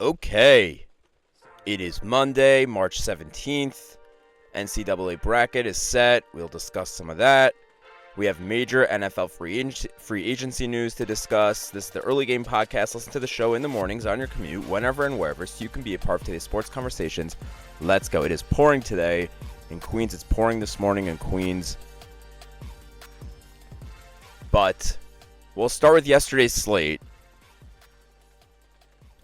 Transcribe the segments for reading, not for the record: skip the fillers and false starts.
Okay, it is Monday, March 17th. NCAA bracket is set. We'll discuss some of that. We have major NFL free agency news to discuss. This is the Early Game Podcast. Listen to the show in the mornings on your commute, whenever and wherever, so you can be a part of today's sports conversations. Let's go. It is pouring today in Queens. It's pouring this morning in Queens. But we'll start with yesterday's slate.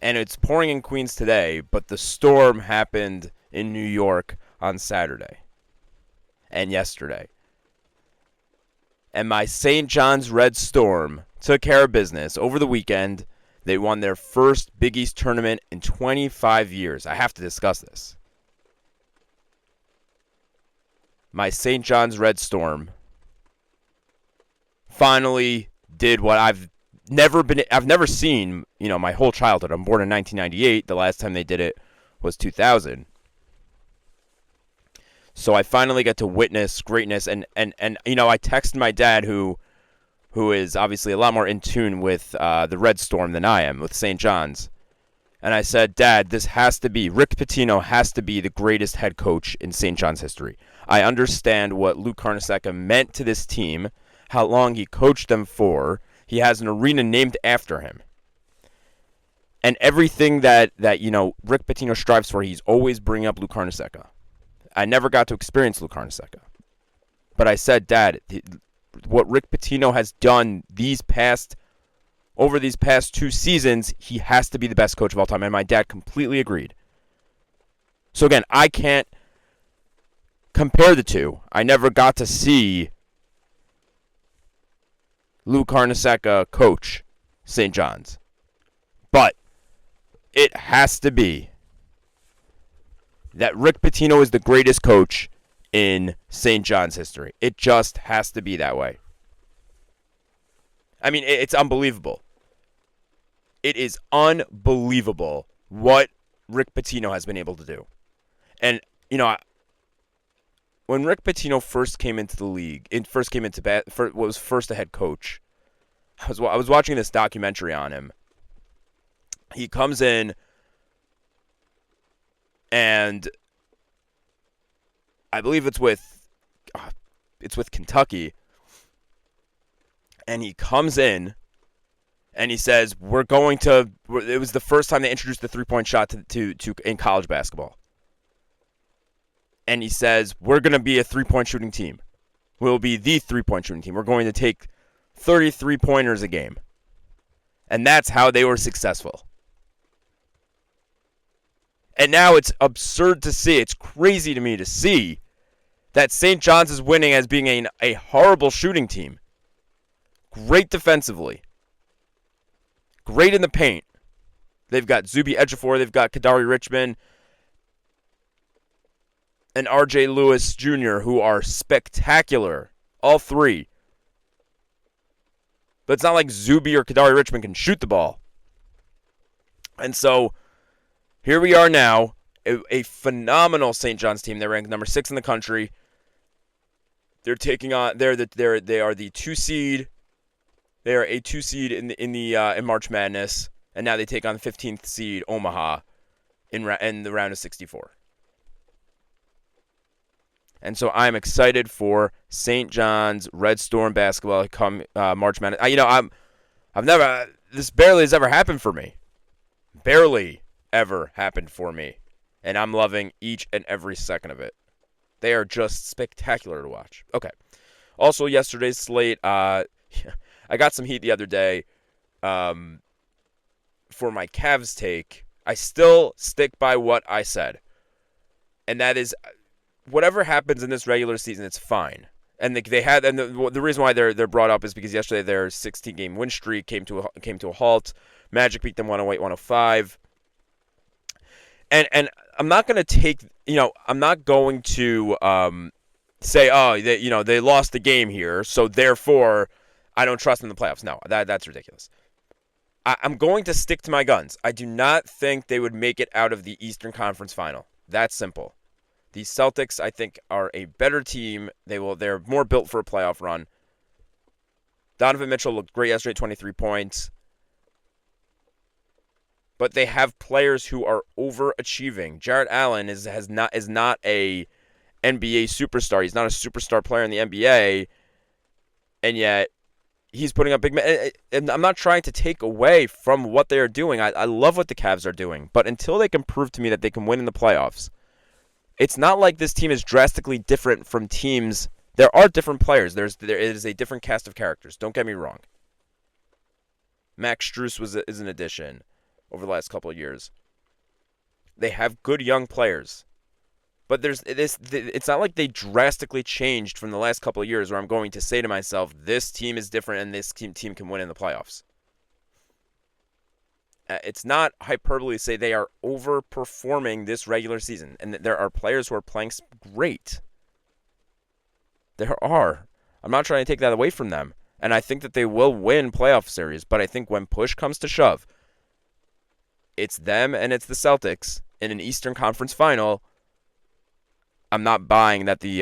And it's pouring in Queens today, but the storm happened in New York on Saturday and yesterday. And my St. John's Red Storm took care of business over the weekend. They won their first Big East tournament in 25 years. I have to discuss this. My St. John's Red Storm finally did what I've never seen, my whole childhood. I'm born in 1998. The last time they did it was 2000. So I finally got to witness greatness, and I texted my dad, who is obviously a lot more in tune with the Red Storm than I am, with St. John's. And I said, Dad, Rick Pitino has to be the greatest head coach in St. John's history. I understand what Luke Carnesecca meant to this team, how long he coached them for. He has an arena named after him. And everything that Rick Pitino strives for, he's always bringing up Luke Carnesecca. I never got to experience Luke Carnesecca. But I said, Dad, what Rick Pitino has done over these past 2 seasons, he has to be the best coach of all time. And my dad completely agreed. So again, I can't compare the two. I never got to see Luke Carnesecca coach St. John's. But it has to be that Rick Pitino is the greatest coach in St. John's history. It just has to be that way. I mean, it's unbelievable. It is unbelievable what Rick Pitino has been able to do. And, when Rick Pitino first came into the league, was first a head coach, I was watching this documentary on him. He comes in, and I believe it's with Kentucky, and he comes in, and he says, it was the first time they introduced the three-point shot to in college basketball. And he says, we're going to be a three-point shooting team. We'll be the three-point shooting team. We're going to take 33-pointers a game. And that's how they were successful. And now it's absurd to see, it's crazy to me to see that St. John's is winning as being a horrible shooting team. Great defensively. Great in the paint. They've got Zuby Ejiofor, they've got Kadari Richmond, and R.J. Lewis Jr., who are spectacular. All three. But it's not like Zuby or Kadari Richmond can shoot the ball. And so, here we are now, a phenomenal St. John's team. They're ranked number 6 in the country. They're taking on. They are the 2 seed. They are a 2 seed in March Madness, and now they take on the 15th seed Omaha in the round of 64. And so I'm excited for St. John's Red Storm basketball come March Madness. This barely has ever happened for me. Barely ever happened for me. And I'm loving each and every second of it. They are just spectacular to watch. Okay. Also, yesterday's slate, I got some heat the other day for my Cavs take. I still stick by what I said. And that is, whatever happens in this regular season, it's fine. And the reason why they're brought up is because yesterday their 16-game win streak came to a halt. Magic beat them 108-105. And I'm not going to take, I'm not going to say, they lost the game here, so therefore I don't trust them in the playoffs. No, that's ridiculous. I'm going to stick to my guns. I do not think they would make it out of the Eastern Conference Final. That's simple. The Celtics, I think, are a better team. They're more built for a playoff run. Donovan Mitchell looked great yesterday, 23 points. but they have players who are overachieving. Jarrett Allen is not a NBA superstar. He's not a superstar player in the NBA, and yet he's putting up big. And I'm not trying to take away from what they are doing. I love what the Cavs are doing, but until they can prove to me that they can win in the playoffs, it's not like this team is drastically different from teams. There are different players. There is a different cast of characters. Don't get me wrong. Max Strus is an addition over the last couple of years. They have good young players. But it's not like they drastically changed from the last couple of years where I'm going to say to myself, this team is different and this team can win in the playoffs. It's not hyperbole to say they are overperforming this regular season. And there are players who are playing great. There are. I'm not trying to take that away from them. And I think that they will win playoff series. But I think when push comes to shove, it's them and it's the Celtics in an Eastern Conference final. I'm not buying that the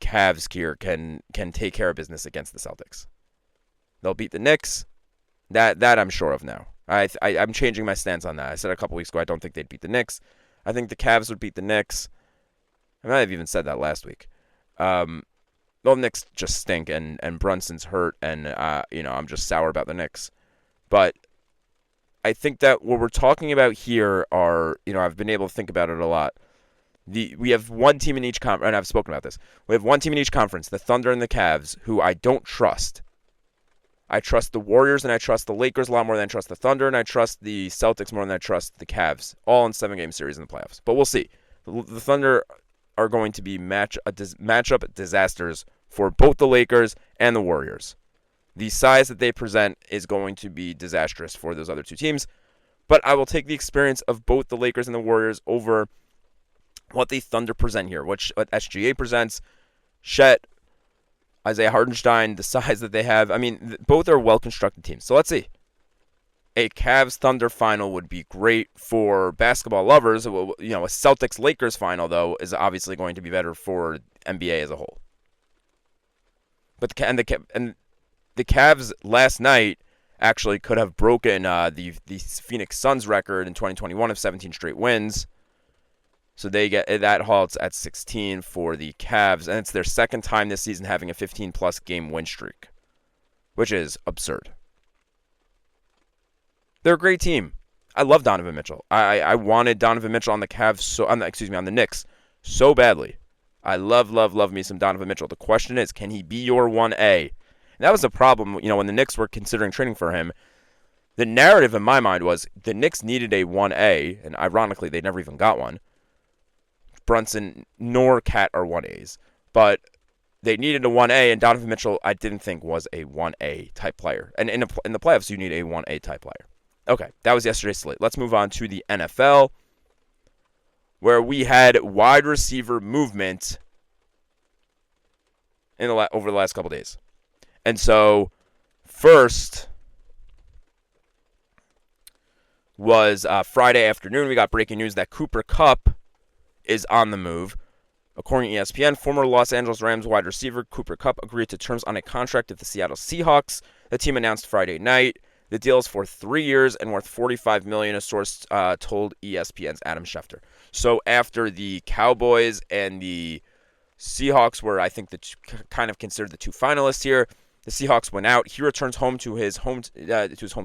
Cavs here can take care of business against the Celtics. They'll beat the Knicks. That I'm sure of now. I'm changing my stance on that. I said a couple weeks ago I don't think they'd beat the Knicks. I think the Cavs would beat the Knicks. I might have even said that last week. The Knicks just stink, and Brunson's hurt, and I'm just sour about the Knicks. But I think that what we're talking about here are, I've been able to think about it a lot. We have one team in each conference, and I've spoken about this. We have one team in each conference, the Thunder and the Cavs, who I don't trust. I trust the Warriors and I trust the Lakers a lot more than I trust the Thunder, and I trust the Celtics more than I trust the Cavs, all in 7-game series in the playoffs. But we'll see. The Thunder are going to be matchup disasters for both the Lakers and the Warriors. The size that they present is going to be disastrous for those other two teams, but I will take the experience of both the Lakers and the Warriors over what the Thunder present here, what SGA presents, Chet, Isaiah Hartenstein, the size that they have. I mean, both are well-constructed teams. So let's see. A Cavs-Thunder final would be great for basketball lovers. A Celtics-Lakers final, though, is obviously going to be better for NBA as a whole. But the Cavs last night actually could have broken the Phoenix Suns record in 2021 of 17 straight wins. So they get that halts at 16 for the Cavs, and it's their second time this season having a 15-plus game win streak, which is absurd. They're a great team. I love Donovan Mitchell. I wanted Donovan Mitchell on the Cavs, on the Knicks so badly. I love me some Donovan Mitchell. The question is, can he be your 1A? And that was a problem, when the Knicks were considering trading for him. The narrative in my mind was the Knicks needed a 1A, and ironically, they never even got one. Brunson nor Cat are 1As, but they needed a 1A, and Donovan Mitchell I didn't think was a 1A type player. And in the playoffs, you need a 1A type player. Okay, that was yesterday's slate. Let's move on to the NFL, where we had wide receiver movement over the last couple days. And so, first was Friday afternoon. We got breaking news that Cooper Kupp is on the move. According to ESPN, former Los Angeles Rams wide receiver Cooper Kupp agreed to terms on a contract with the Seattle Seahawks. The team announced Friday night. The deal is for 3 years and worth $45 million, a source told ESPN's Adam Schefter. So after the Cowboys and the Seahawks were, I think, kind of considered the two finalists here, the Seahawks went out. He returns home to his home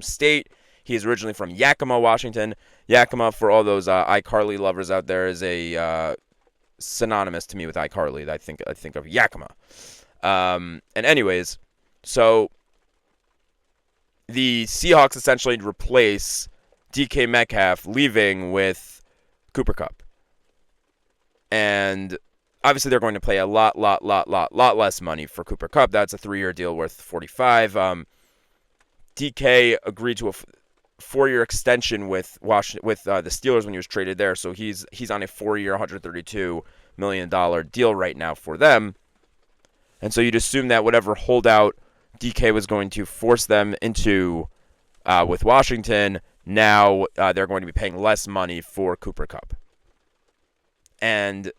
state. He is originally from Yakima, Washington. Yakima, for all those iCarly lovers out there, is a synonymous to me with iCarly. I think of Yakima. And anyways, so the Seahawks essentially replace DK Metcalf, leaving with Cooper Kupp. And obviously they're going to pay a lot less money for Cooper Kupp. That's a 3-year deal worth $45. DK agreed to a 4-year extension with the Steelers when he was traded there, so he's on a 4-year, $132 million deal right now for them. And so you'd assume that whatever holdout DK was going to force them into with Washington, now they're going to be paying less money for Cooper Kupp. And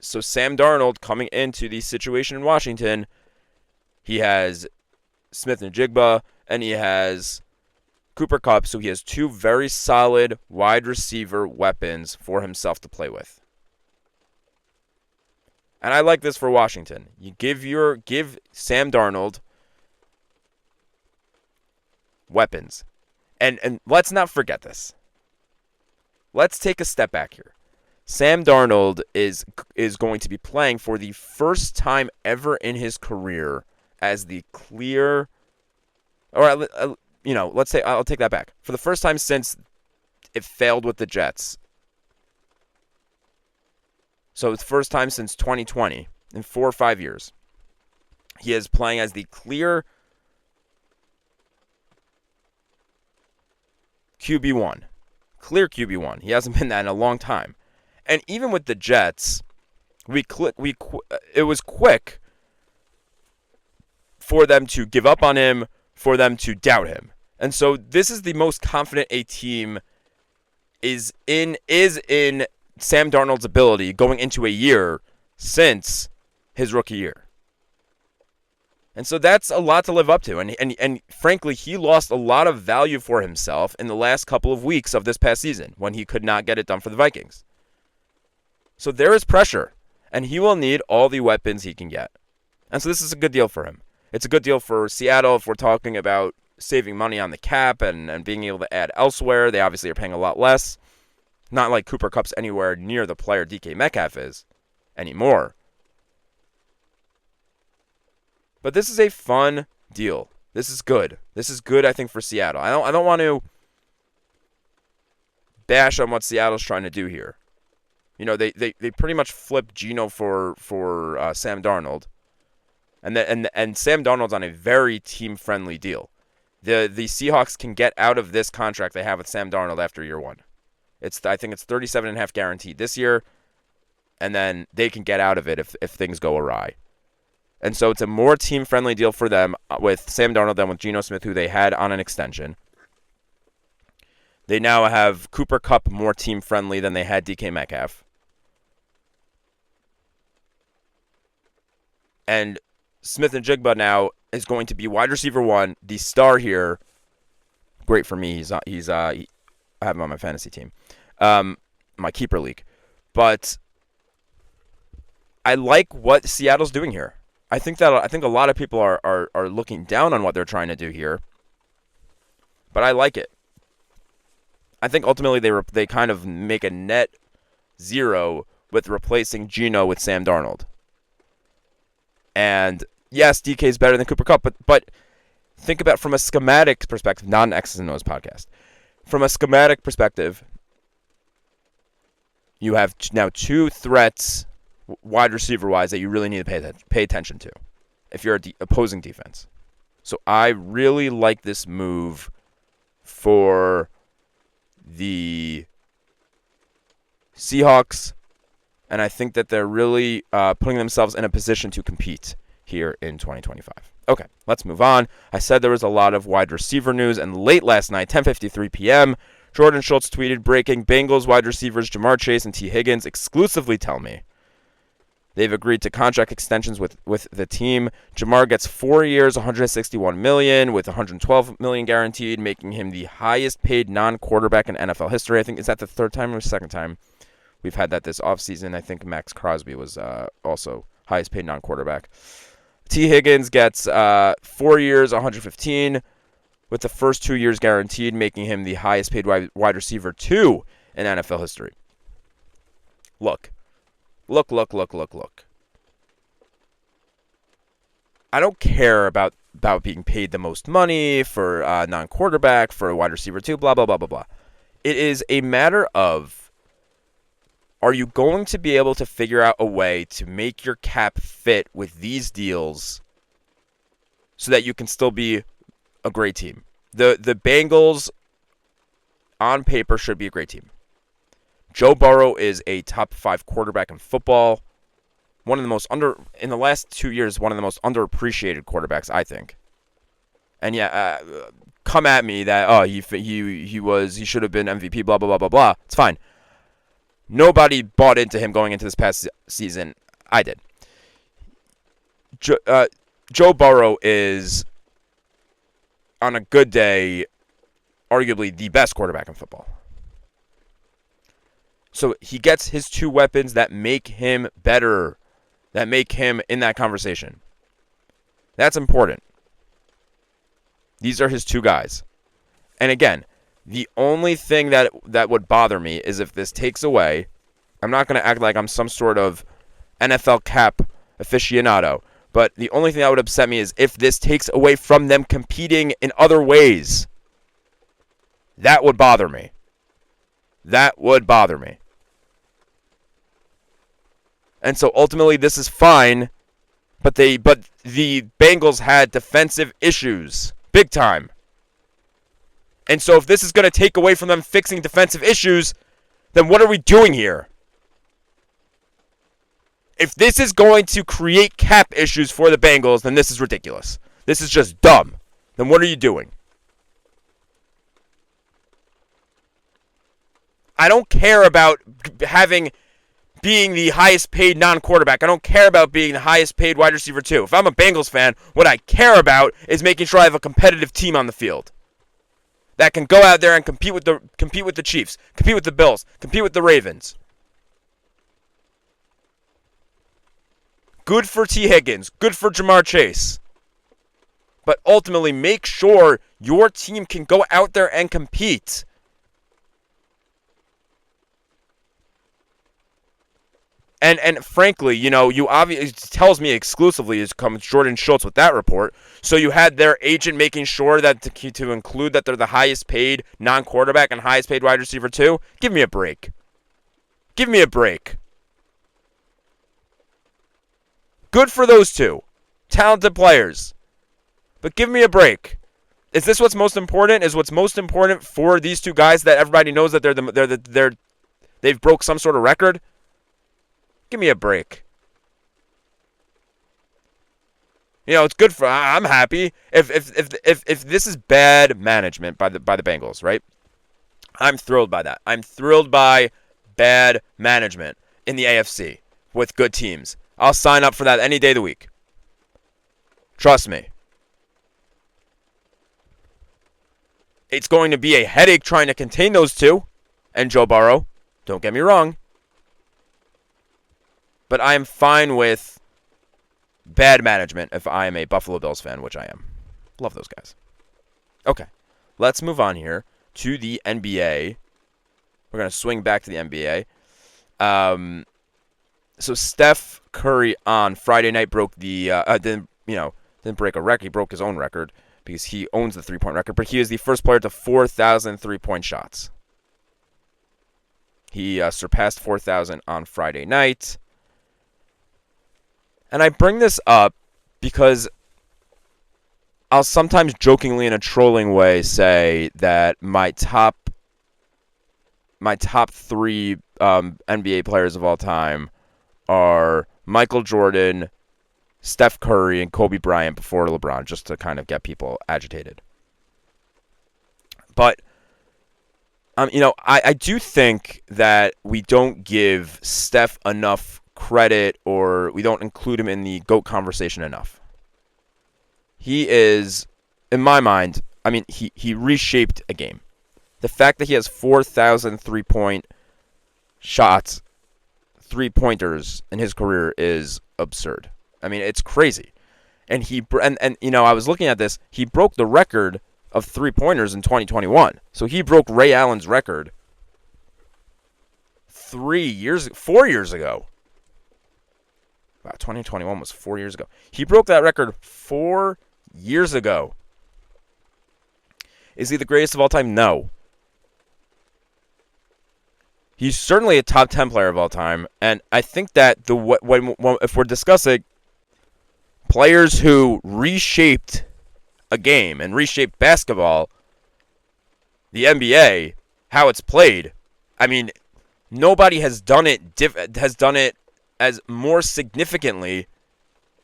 so Sam Darnold coming into the situation in Washington, he has Smith and Jigba, and he has Cooper Kupp, so he has two very solid wide receiver weapons for himself to play with. And I like this for Washington. You give Sam Darnold weapons. And let's not forget this. Let's take a step back here. Sam Darnold is going to be playing for the first time ever in his career as the clear, or let's say, I'll take that back. For the first time since it failed with the Jets. So it's the first time since 2020 in 4 or 5 years. He is playing as the clear QB1. Clear QB1. He hasn't been that in a long time. And even with the Jets, it was quick for them to give up on him, for them to doubt him. And so this is the most confident a team is in Sam Darnold's ability going into a year since his rookie year. And so that's a lot to live up to. And frankly, he lost a lot of value for himself in the last couple of weeks of this past season when he could not get it done for the Vikings. So there is pressure, and he will need all the weapons he can get. And so this is a good deal for him. It's a good deal for Seattle if we're talking about saving money on the cap and being able to add elsewhere. They obviously are paying a lot less. Not like Cooper Kupp's anywhere near the player DK Metcalf is anymore. But this is a fun deal. This is good. This is good, I think, for Seattle. I don't want to bash on what Seattle's trying to do here. You know, they pretty much flipped Geno for Sam Darnold, and Sam Darnold's on a very team friendly deal. The Seahawks can get out of this contract they have with Sam Darnold after year one. I think it's 37.5 guaranteed this year, and then they can get out of it if things go awry. And so it's a more team-friendly deal for them with Sam Darnold than with Geno Smith, who they had on an extension. They now have Cooper Kupp more team-friendly than they had DK Metcalf. And Smith and Jigba now is going to be wide receiver one, the star here. Great for me. I have him on my fantasy team, my keeper league. But I like what Seattle's doing here. I think a lot of people are looking down on what they're trying to do here, but I like it. I think ultimately they kind of make a net zero with replacing Geno with Sam Darnold. And yes, DK is better than Cooper Kupp, but think about from a schematic perspective, not an X's and O's podcast. From a schematic perspective, you have now two threats wide receiver-wise that you really need to pay attention to if you're an opposing defense. So I really like this move for the Seahawks, and I think that they're really putting themselves in a position to compete here in 2025. Okay, let's move on. I said there was a lot of wide receiver news, and late last night, 10:53 p.m., Jordan Schultz tweeted, breaking, Bengals wide receivers Jamar Chase and Tee Higgins exclusively tell me they've agreed to contract extensions with the team. Jamar gets 4 years, $161 million, with $112 million guaranteed, making him the highest paid non-quarterback in NFL history. I think, is that the third time or second time we've had that this offseason? I think Max Crosby was also highest paid non-quarterback. Tee Higgins gets 4 years, $115, with the first 2 years guaranteed, making him the highest paid wide receiver in NFL history. Look. I don't care about being paid the most money for non-quarterback, for a wide receiver too, blah, blah, blah, blah, blah. It is a matter of, are you going to be able to figure out a way to make your cap fit with these deals so that you can still be a great team? The Bengals, on paper, should be a great team. Joe Burrow is a top 5 quarterback in football. In the last 2 years, one of the most underappreciated quarterbacks, I think. And yeah, come at me that he should have been MVP, blah blah blah blah blah. It's fine. Nobody bought into him going into this past season. I did. Joe Burrow is, on a good day, arguably the best quarterback in football. So he gets his two weapons that make him better, that make him in that conversation. That's important. These are his two guys. And again, the only thing that would bother me is if this takes away. I'm not going to act like I'm some sort of NFL cap aficionado, but the only thing that would upset me is if this takes away from them competing in other ways. That would bother me. That would bother me. And so ultimately this is fine, but the Bengals had defensive issues, big time. And so if this is going to take away from them fixing defensive issues, then what are we doing here? If this is going to create cap issues for the Bengals, then this is ridiculous. This is just dumb. Then what are you doing? I don't care about being the highest paid non-quarterback. I don't care about being the highest paid wide receiver too. If I'm a Bengals fan, what I care about is making sure I have a competitive team on the field that can go out there and compete with the Chiefs, compete with the Bills, compete with the Ravens. Good for Tee Higgins, good for Jamar Chase. But ultimately, make sure your team can go out there and compete. And frankly, you obviously, it tells me exclusively is comes Jordan Schultz with that report. So you had their agent making sure that to include that they're the highest paid non-quarterback and highest paid wide receiver too. Give me a break. Give me a break. Good for those two. Talented players. But give me a break. Is this what's most important? Is what's most important for these two guys that everybody knows that they've broke some sort of record? Give me a break. It's good for. I'm happy if this is bad management by the Bengals, right? I'm thrilled by that. I'm thrilled by bad management in the AFC with good teams. I'll sign up for that any day of the week. Trust me. It's going to be a headache trying to contain those two and Joe Burrow. Don't get me wrong. But I am fine with bad management if I am a Buffalo Bills fan, which I am. Love those guys. Okay, let's move on here to the NBA. We're going to swing back to the NBA. So Steph Curry on Friday night broke the didn't break a record. He broke his own record because he owns the three-point record. But he is the first player to 4,000 three-point shots. He surpassed 4,000 on Friday night. And I bring this up because I'll sometimes jokingly in a trolling way say that my top three NBA players of all time are Michael Jordan, Steph Curry, and Kobe Bryant before LeBron, just to kind of get people agitated. But I do think that we don't give Steph enough credit, or we don't include him in the GOAT conversation enough. He is, in my mind, he reshaped a game. The fact that he has 4,000 three-point shots, three-pointers in his career is absurd. It's crazy. And I was looking at this, he broke the record of three-pointers in 2021. So he broke Ray Allen's record 4 years ago. Wow, 2021 was 4 years ago. He broke that record 4 years ago. Is he the greatest of all time? No. He's certainly a top 10 player of all time, and I think that if we're discussing players who reshaped a game and reshaped basketball, the NBA, how it's played, nobody has done it as more significantly,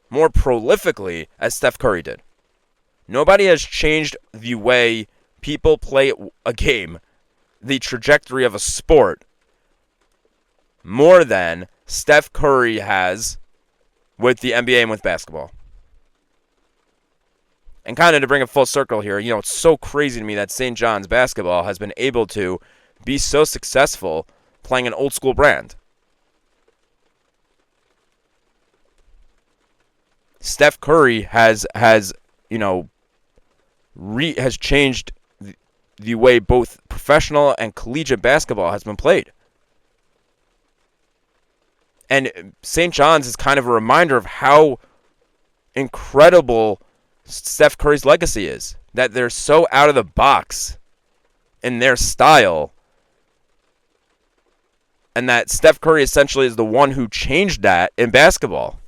more prolifically as Steph Curry did. Nobody has changed the way people play a game, the trajectory of a sport, more than Steph Curry has with the NBA and with basketball. And kind of to bring it full circle here, it's so crazy to me that St. John's basketball has been able to be so successful playing an old school brand. Steph Curry has changed the way both professional and collegiate basketball has been played. And St. John's is kind of a reminder of how incredible Steph Curry's legacy is. That they're so out of the box in their style. And that Steph Curry essentially is the one who changed that in basketball.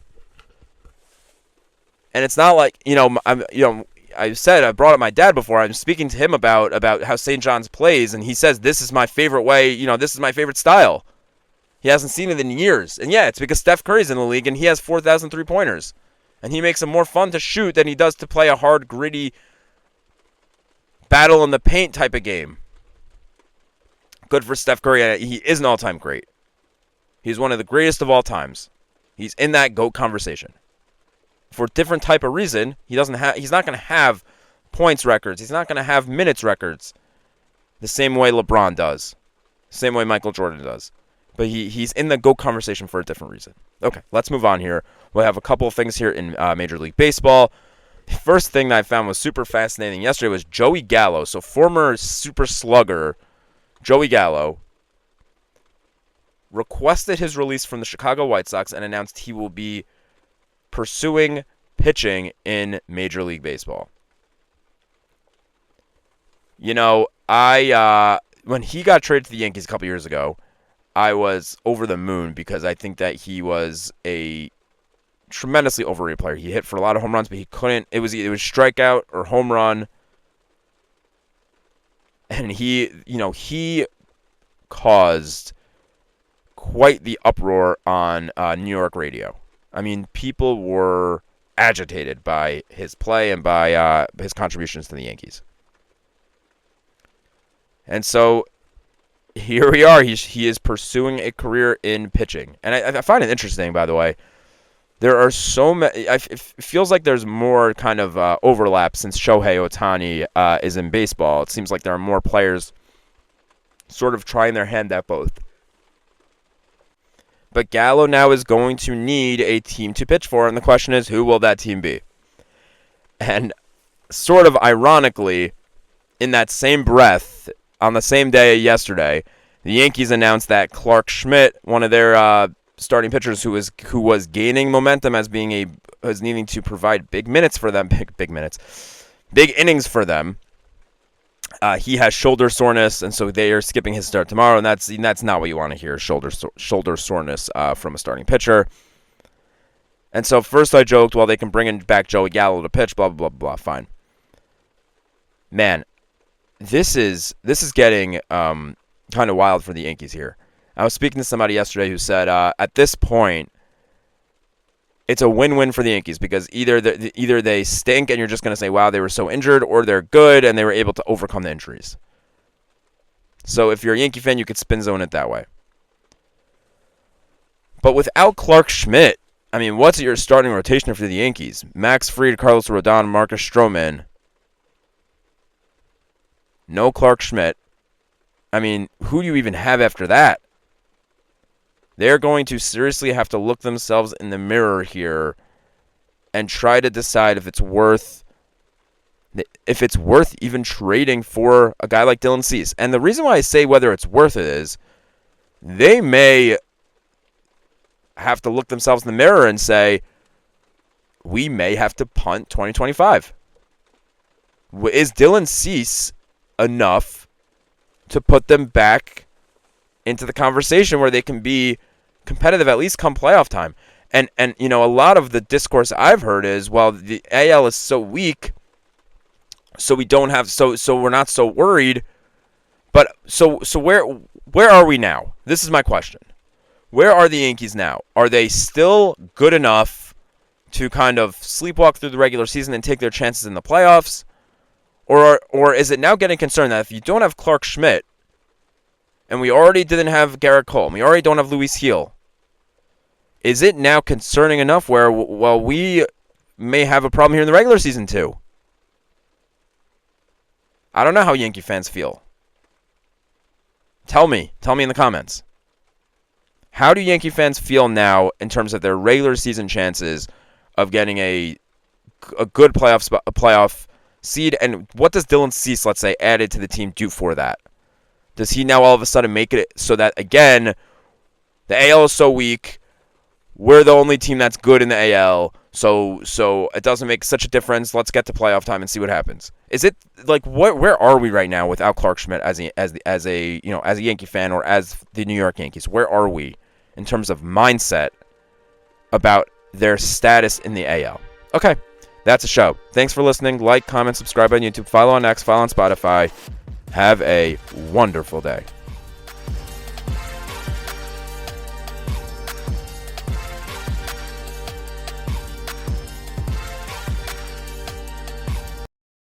And it's not like, I brought up my dad before. I'm speaking to him about how St. John's plays, and he says, this is my favorite way, this is my favorite style. He hasn't seen it in years. And yeah, it's because Steph Curry's in the league, and he has 4,000 three-pointers. And he makes it more fun to shoot than he does to play a hard, gritty, battle in the paint type of game. Good for Steph Curry. He is an all-time great. He's one of the greatest of all times. He's in that GOAT conversation. For a different type of reason, he's not going to have points records. He's not going to have minutes records the same way LeBron does. The same way Michael Jordan does. But he's in the GOAT conversation for a different reason. Okay, let's move on here. We'll have a couple of things here in Major League Baseball. The first thing that I found was super fascinating yesterday was Joey Gallo. So former super slugger Joey Gallo requested his release from the Chicago White Sox and announced he will be pursuing pitching in Major League Baseball. When he got traded to the Yankees a couple years ago, I was over the moon because I think that he was a tremendously overrated player. He hit for a lot of home runs, but he couldn't. It was strikeout or home run, and he caused quite the uproar on New York radio. I mean, people were agitated by his play and by his contributions to the Yankees. And so here we are. He is pursuing a career in pitching. And I find it interesting, by the way. There are so many. It feels like there's more kind of overlap since Shohei Ohtani is in baseball. It seems like there are more players sort of trying their hand at both. But Gallo now is going to need a team to pitch for, and the question is, who will that team be? And sort of ironically, in that same breath, on the same day yesterday, the Yankees announced that Clarke Schmidt, one of their starting pitchers who was gaining momentum as needing to provide big innings for them. He has shoulder soreness, and so they are skipping his start tomorrow, and that's not what you want to hear, shoulder soreness from a starting pitcher. And so first I joked, well, they can bring in back Joey Gallo to pitch, blah, blah, blah, blah, fine. Man, this is getting kind of wild for the Yankees here. I was speaking to somebody yesterday who said at this point, it's a win-win for the Yankees because either they stink and you're just going to say, wow, they were so injured, or they're good and they were able to overcome the injuries. So if you're a Yankee fan, you could spin zone it that way. But without Clarke Schmidt, I mean, what's your starting rotation for the Yankees? Max Fried, Carlos Rodon, Marcus Stroman. No Clarke Schmidt. I mean, who do you even have after that? They're going to seriously have to look themselves in the mirror here and try to decide if it's worth even trading for a guy like Dylan Cease. And the reason why I say whether it's worth it is they may have to look themselves in the mirror and say, we may have to punt 2025. Is Dylan Cease enough to put them back into the conversation where they can be competitive at least come playoff time? And a lot of the discourse I've heard is, well, the AL is so weak, so we don't have so we're not so worried. But so where are we now? This is my question. Where are the Yankees now? Are they still good enough to kind of sleepwalk through the regular season and take their chances in the playoffs? Or is it now getting concerned that if you don't have Clarke Schmidt, and we already didn't have Garrett Cole, and we already don't have Luis Gil, is it now concerning enough where, well, we may have a problem here in the regular season too? I don't know how Yankee fans feel. Tell me in the comments. How do Yankee fans feel now in terms of their regular season chances of getting a good playoff seed, and what does Dylan Cease, let's say, added to the team do for that? Does he now all of a sudden make it so that, again, the AL is so weak, we're the only team that's good in the AL, so it doesn't make such a difference. Let's get to playoff time and see what happens. Is it like where are we right now without Clarke Schmidt as a Yankee fan or as the New York Yankees? Where are we in terms of mindset about their status in the AL? Okay, that's a show. Thanks for listening. Like, comment, subscribe on YouTube, follow on X, follow on Spotify. Have a wonderful day.